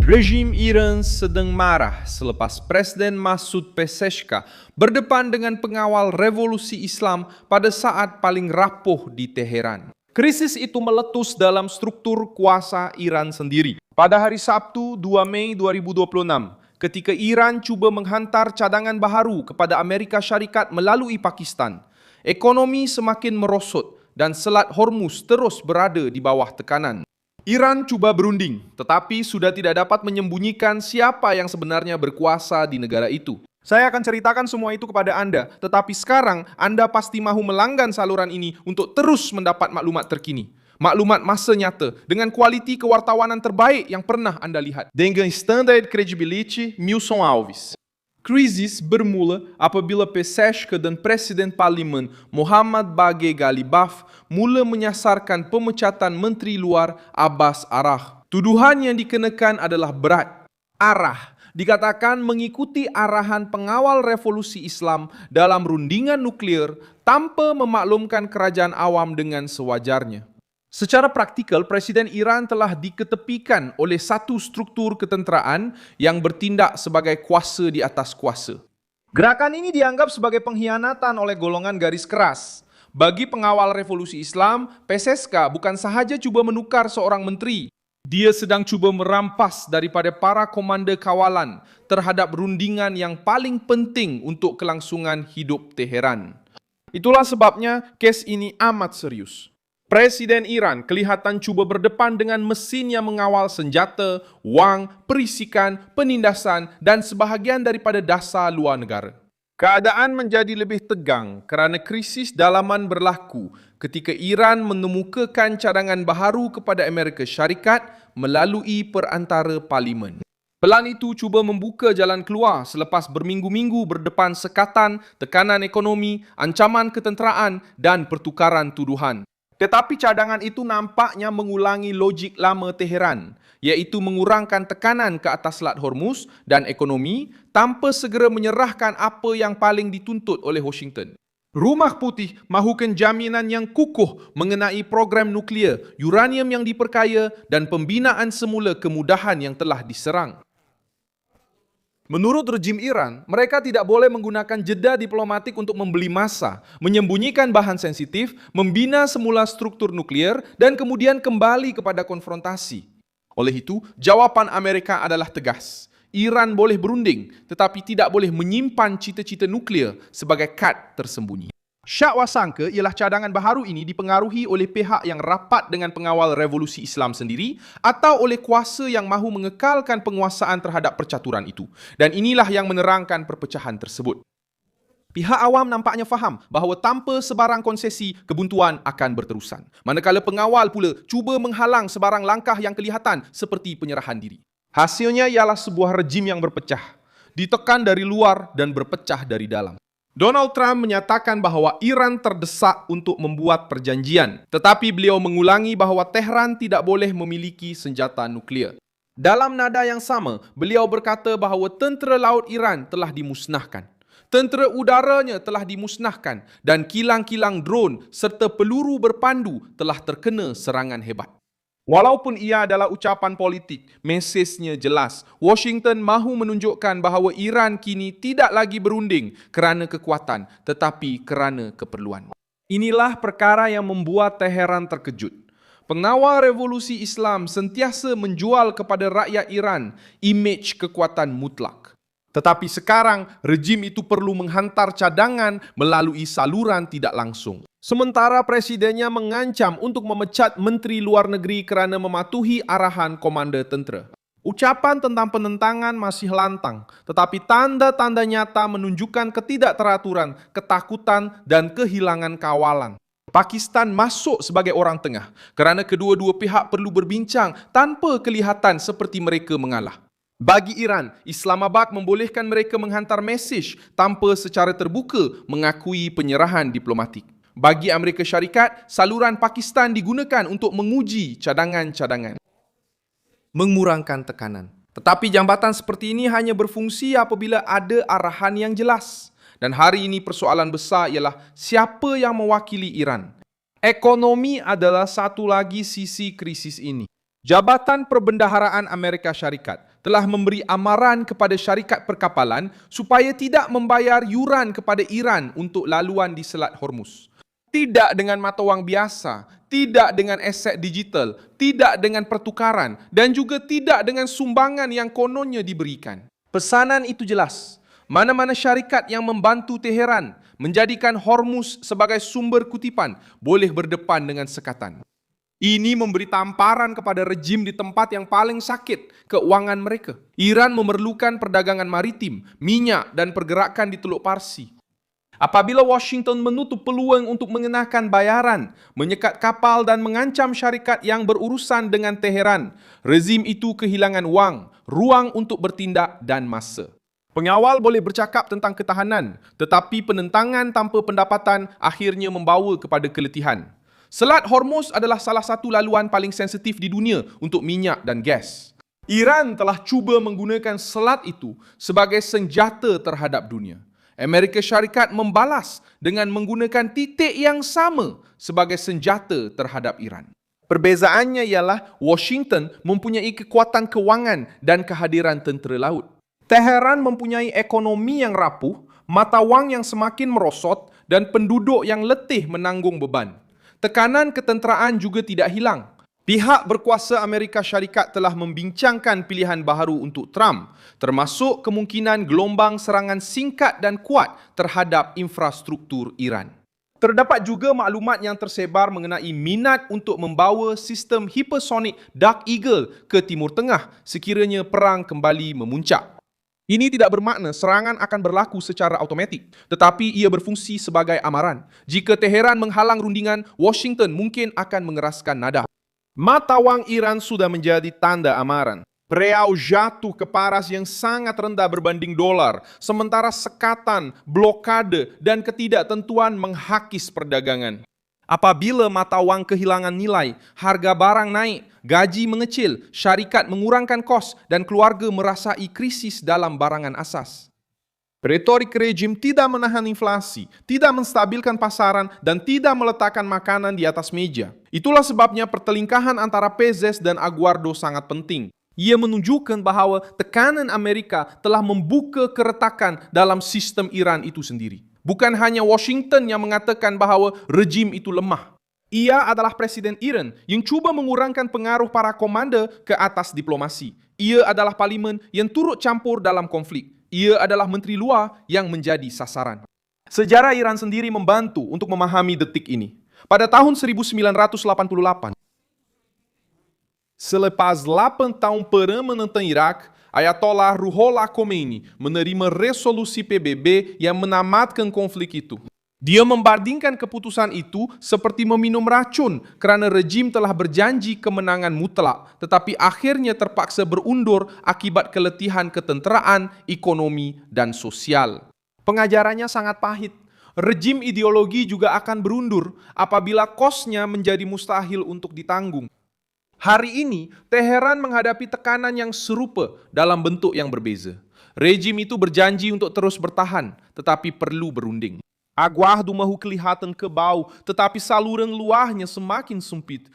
Rejim Iran sedang marah selepas Presiden Masoud Pezeshkian berdepan dengan pengawal revolusi Islam pada saat paling rapuh di Teheran. Krisis itu meletus dalam struktur kuasa Iran sendiri. Pada hari Sabtu 2 Mei 2026, ketika Iran cuba menghantar cadangan baharu kepada Amerika Syarikat melalui Pakistan, ekonomi semakin merosot dan Selat Hormuz terus berada di bawah tekanan. Iran cuba berunding, tetapi sudah tidak dapat menyembunyikan siapa yang sebenarnya berkuasa di negara itu. Saya akan ceritakan semua itu kepada Anda, tetapi sekarang Anda pasti mahu melanggan saluran ini untuk terus mendapat maklumat terkini. Maklumat masa nyata dengan kualiti kewartawanan terbaik yang pernah Anda lihat. Dengan standard credibility Milson Alves. Krisis bermula apabila Pezeshkian dan Presiden Parlimen Mohammad Bagher Ghalibaf mula menyasarkan pemecatan Menteri Luar Abbas Arah. Tuduhan yang dikenakan adalah berat. Arah dikatakan mengikuti arahan pengawal revolusi Islam dalam rundingan nuklir tanpa memaklumkan kerajaan awam dengan sewajarnya. Secara praktikal, Presiden Iran telah diketepikan oleh satu struktur ketenteraan yang bertindak sebagai kuasa di atas kuasa. Gerakan ini dianggap sebagai pengkhianatan oleh golongan garis keras. Bagi pengawal revolusi Islam, Pezeshkian bukan sahaja cuba menukar seorang menteri, dia sedang cuba merampas daripada para komander kawalan terhadap rundingan yang paling penting untuk kelangsungan hidup Teheran. Itulah sebabnya kes ini amat serius. Presiden Iran kelihatan cuba berdepan dengan mesin yang mengawal senjata, wang, perisikan, penindasan dan sebahagian daripada dasar luar negara. Keadaan menjadi lebih tegang kerana krisis dalaman berlaku ketika Iran menemukakan cadangan baharu kepada Amerika Syarikat melalui perantara parlimen. Pelan itu cuba membuka jalan keluar selepas berminggu-minggu berdepan sekatan, tekanan ekonomi, ancaman ketenteraan dan pertukaran tuduhan. Tetapi cadangan itu nampaknya mengulangi logik lama Teheran, iaitu mengurangkan tekanan ke atas Selat Hormuz dan ekonomi tanpa segera menyerahkan apa yang paling dituntut oleh Washington. Rumah Putih mahukan jaminan yang kukuh mengenai program nuklear, uranium yang diperkaya dan pembinaan semula kemudahan yang telah diserang. Menurut rejim Iran, mereka tidak boleh menggunakan jeda diplomatik untuk membeli massa, menyembunyikan bahan sensitif, membina semula struktur nuklir, dan kemudian kembali kepada konfrontasi. Oleh itu, jawapan Amerika adalah tegas. Iran boleh berunding, tetapi tidak boleh menyimpan cita-cita nuklir sebagai kad tersembunyi. Syakwasangka ialah cadangan baharu ini dipengaruhi oleh pihak yang rapat dengan pengawal revolusi Islam sendiri atau oleh kuasa yang mahu mengekalkan penguasaan terhadap percaturan itu. Dan inilah yang menerangkan perpecahan tersebut. Pihak awam nampaknya faham bahawa tanpa sebarang konsesi, kebuntuan akan berterusan. Manakala pengawal pula cuba menghalang sebarang langkah yang kelihatan seperti penyerahan diri. Hasilnya ialah sebuah rejim yang berpecah, ditekan dari luar dan berpecah dari dalam. Donald Trump menyatakan bahawa Iran terdesak untuk membuat perjanjian, tetapi beliau mengulangi bahawa Tehran tidak boleh memiliki senjata nuklear. Dalam nada yang sama, beliau berkata bahawa tentera laut Iran telah dimusnahkan. Tentera udaranya telah dimusnahkan dan kilang-kilang drone serta peluru berpandu telah terkena serangan hebat. Walaupun ia adalah ucapan politik, mesejnya jelas. Washington mahu menunjukkan bahawa Iran kini tidak lagi berunding kerana kekuatan, tetapi kerana keperluan. Inilah perkara yang membuat Teheran terkejut. Pengawal revolusi Islam sentiasa menjual kepada rakyat Iran imej kekuatan mutlak. Tetapi sekarang, rejim itu perlu menghantar cadangan melalui saluran tidak langsung. Sementara presidennya mengancam untuk memecat Menteri Luar Negeri kerana mematuhi arahan komander tentera. Ucapan tentang penentangan masih lantang, tetapi tanda-tanda nyata menunjukkan ketidakteraturan, ketakutan dan kehilangan kawalan. Pakistan masuk sebagai orang tengah kerana kedua-dua pihak perlu berbincang tanpa kelihatan seperti mereka mengalah. Bagi Iran, Islamabad membolehkan mereka menghantar mesej tanpa secara terbuka mengakui penyerahan diplomatik. Bagi Amerika Syarikat, saluran Pakistan digunakan untuk menguji cadangan-cadangan, mengurangkan tekanan. Tetapi jambatan seperti ini hanya berfungsi apabila ada arahan yang jelas. Dan hari ini persoalan besar ialah siapa yang mewakili Iran. Ekonomi adalah satu lagi sisi krisis ini. Jabatan Perbendaharaan Amerika Syarikat telah memberi amaran kepada syarikat perkapalan supaya tidak membayar yuran kepada Iran untuk laluan di Selat Hormuz. Tidak dengan mata wang biasa, tidak dengan aset digital, tidak dengan pertukaran, dan juga tidak dengan sumbangan yang kononnya diberikan. Pesanan itu jelas. Mana-mana syarikat yang membantu Teheran menjadikan Hormuz sebagai sumber kutipan boleh berdepan dengan sekatan. Ini memberi tamparan kepada rejim di tempat yang paling sakit keuangan mereka. Iran memerlukan perdagangan maritim, minyak dan pergerakan di Teluk Parsi. Apabila Washington menutup peluang untuk mengenakan bayaran, menyekat kapal dan mengancam syarikat yang berurusan dengan Teheran, rezim itu kehilangan wang, ruang untuk bertindak dan masa. Pengawal boleh bercakap tentang ketahanan, tetapi penentangan tanpa pendapatan akhirnya membawa kepada keletihan. Selat Hormuz adalah salah satu laluan paling sensitif di dunia untuk minyak dan gas. Iran telah cuba menggunakan selat itu sebagai senjata terhadap dunia. Amerika Syarikat membalas dengan menggunakan titik yang sama sebagai senjata terhadap Iran. Perbezaannya ialah Washington mempunyai kekuatan kewangan dan kehadiran tentera laut. Teheran mempunyai ekonomi yang rapuh, mata wang yang semakin merosot dan penduduk yang letih menanggung beban. Tekanan ketenteraan juga tidak hilang. Pihak berkuasa Amerika Syarikat telah membincangkan pilihan baharu untuk Trump, termasuk kemungkinan gelombang serangan singkat dan kuat terhadap infrastruktur Iran. Terdapat juga maklumat yang tersebar mengenai minat untuk membawa sistem hipersonik Dark Eagle ke Timur Tengah sekiranya perang kembali memuncak. Ini tidak bermakna serangan akan berlaku secara automatik, tetapi ia berfungsi sebagai amaran. Jika Teheran menghalang rundingan, Washington mungkin akan mengeraskan nada. Mata wang Iran sudah menjadi tanda amaran. Rial jatuh ke paras yang sangat rendah berbanding dolar, sementara sekatan, blokade, dan ketidaktentuan menghakis perdagangan. Apabila mata wang kehilangan nilai, harga barang naik, gaji mengecil, syarikat mengurangkan kos, dan keluarga merasai krisis dalam barangan asas. Retorik rejim tidak menahan inflasi, tidak menstabilkan pasaran, dan tidak meletakkan makanan di atas meja. Itulah sebabnya pertelingkahan antara Pezes dan Aguardo sangat penting. Ia menunjukkan bahawa tekanan Amerika telah membuka keretakan dalam sistem Iran itu sendiri. Bukan hanya Washington yang mengatakan bahawa rejim itu lemah. Ia adalah Presiden Iran yang cuba mengurangkan pengaruh para komander ke atas diplomasi. Ia adalah parlimen yang turut campur dalam konflik. Ia adalah menteri luar yang menjadi sasaran. Sejarah Iran sendiri membantu untuk memahami detik ini. Pada tahun 1988, selepas 8 tahun perang menentang Irak, Ayatollah Ruhollah Khomeini menerima resolusi PBB yang menamatkan konflik itu. Dia membandingkan keputusan itu seperti meminum racun kerana rejim telah berjanji kemenangan mutlak tetapi akhirnya terpaksa berundur akibat keletihan ketenteraan, ekonomi dan sosial. Pengajarannya sangat pahit. Rejim ideologi juga akan berundur apabila kosnya menjadi mustahil untuk ditanggung. Hari ini, Teheran menghadapi tekanan yang serupa dalam bentuk yang berbeza. Rejim itu berjanji untuk terus bertahan tetapi perlu berunding. Aguardo mahu kelihatan kebau, tetapi saluran luarnya semakin sempit.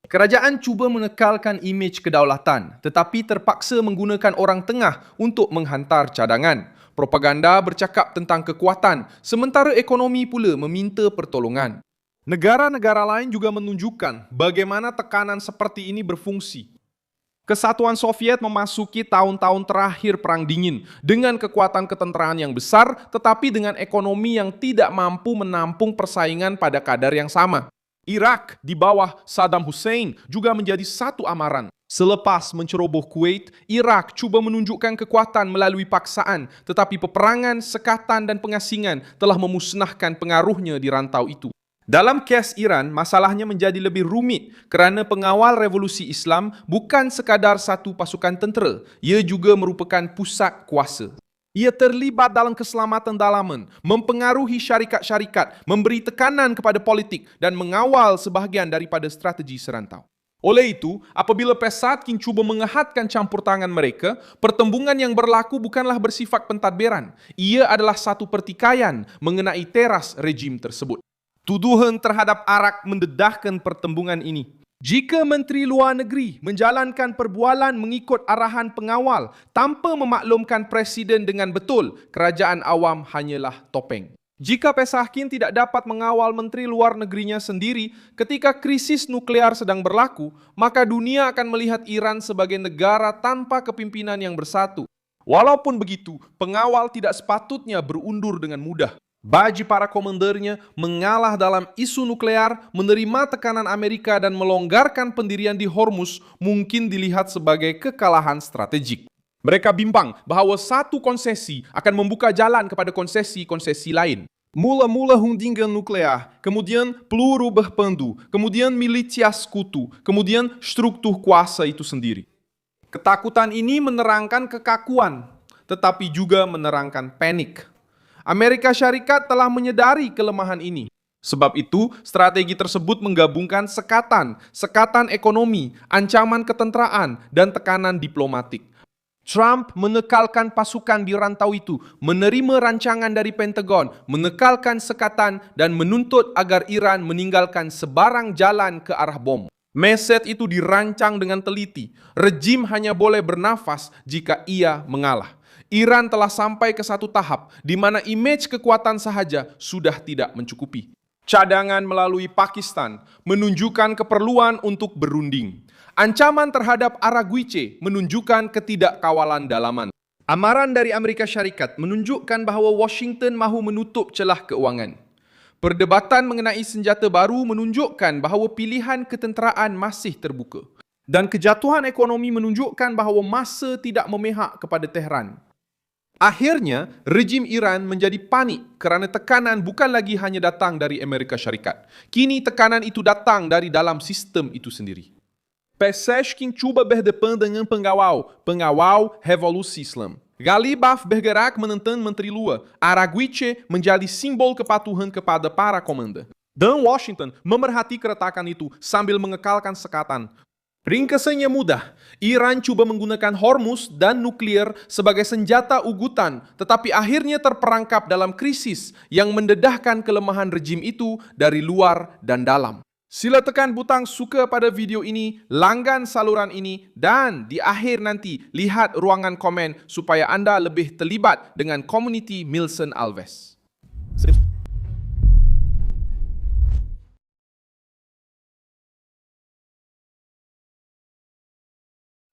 Kerajaan cuba menekalkan imej kedaulatan, tetapi terpaksa menggunakan orang tengah untuk menghantar cadangan. Propaganda bercakap tentang kekuatan, sementara ekonomi pula meminta pertolongan. Negara-negara lain juga menunjukkan bagaimana tekanan seperti ini berfungsi. Kesatuan Soviet memasuki tahun-tahun terakhir Perang Dingin dengan kekuatan ketenteraan yang besar tetapi dengan ekonomi yang tidak mampu menampung persaingan pada kadar yang sama. Irak di bawah Saddam Hussein juga menjadi satu amaran. Selepas menceroboh Kuwait, Irak cuba menunjukkan kekuatan melalui paksaan tetapi peperangan, sekatan dan pengasingan telah memusnahkan pengaruhnya di rantau itu. Dalam kes Iran, masalahnya menjadi lebih rumit kerana pengawal revolusi Islam bukan sekadar satu pasukan tentera, ia juga merupakan pusat kuasa. Ia terlibat dalam keselamatan dalaman, mempengaruhi syarikat-syarikat, memberi tekanan kepada politik dan mengawal sebahagian daripada strategi serantau. Oleh itu, apabila Pesatkin cuba mengehatkan campur tangan mereka, pertembungan yang berlaku bukanlah bersifat pentadbiran. Ia adalah satu pertikaian mengenai teras rejim tersebut. Tuduhan terhadap Arak mendedahkan pertembungan ini. Jika Menteri Luar Negeri menjalankan perbualan mengikut arahan pengawal tanpa memaklumkan Presiden dengan betul, kerajaan awam hanyalah topeng. Jika Pesachkin tidak dapat mengawal Menteri Luar Negerinya sendiri ketika krisis nuklear sedang berlaku, maka dunia akan melihat Iran sebagai negara tanpa kepimpinan yang bersatu. Walaupun begitu, pengawal tidak sepatutnya berundur dengan mudah. Bagi para komandernya, mengalah dalam isu nuklear, menerima tekanan Amerika dan melonggarkan pendirian di Hormuz mungkin dilihat sebagai kekalahan strategik. Mereka bimbang bahawa satu konsesi akan membuka jalan kepada konsesi-konsesi lain. Mula-mula hundingan nuklear, kemudian peluru berpandu, kemudian militia sekutu, kemudian struktur kuasa itu sendiri. Ketakutan ini menerangkan kekakuan, tetapi juga menerangkan panik. Amerika Syarikat telah menyadari kelemahan ini. Sebab itu, strategi tersebut menggabungkan sekatan ekonomi, ancaman ketenteraan, dan tekanan diplomatik. Trump menekalkan pasukan di rantau itu, menerima rancangan dari Pentagon, menekalkan sekatan, dan menuntut agar Iran meninggalkan sebarang jalan ke arah bom. Mesej itu dirancang dengan teliti. Rejim hanya boleh bernafas jika ia mengalah. Iran telah sampai ke satu tahap di mana imej kekuatan sahaja sudah tidak mencukupi. Cadangan melalui Pakistan menunjukkan keperluan untuk berunding. Ancaman terhadap Araguiche menunjukkan ketidakkawalan dalaman. Amaran dari Amerika Syarikat menunjukkan bahawa Washington mahu menutup celah keuangan. Perdebatan mengenai senjata baru menunjukkan bahawa pilihan ketenteraan masih terbuka. Dan kejatuhan ekonomi menunjukkan bahawa masa tidak memihak kepada Tehran. Akhirnya, rejim Iran menjadi panik kerana tekanan bukan lagi hanya datang dari Amerika Syarikat. Kini tekanan itu datang dari dalam sistem itu sendiri. Pesachkin cuba berdepan dengan pengawal revolusi Islam. Galibaf bergerak menentang Menteri Luar. Araguiche menjadi simbol kepatuhan kepada para komanda. Dan Washington memerhati keretakan itu sambil mengekalkan sekatan. Ringkasannya mudah, Iran cuba menggunakan Hormuz dan nuklir sebagai senjata ugutan, tetapi akhirnya terperangkap dalam krisis yang mendedahkan kelemahan rejim itu dari luar dan dalam. Sila tekan butang suka pada video ini, langgan saluran ini, dan di akhir nanti lihat ruangan komen supaya anda lebih terlibat dengan komuniti Milson Alves.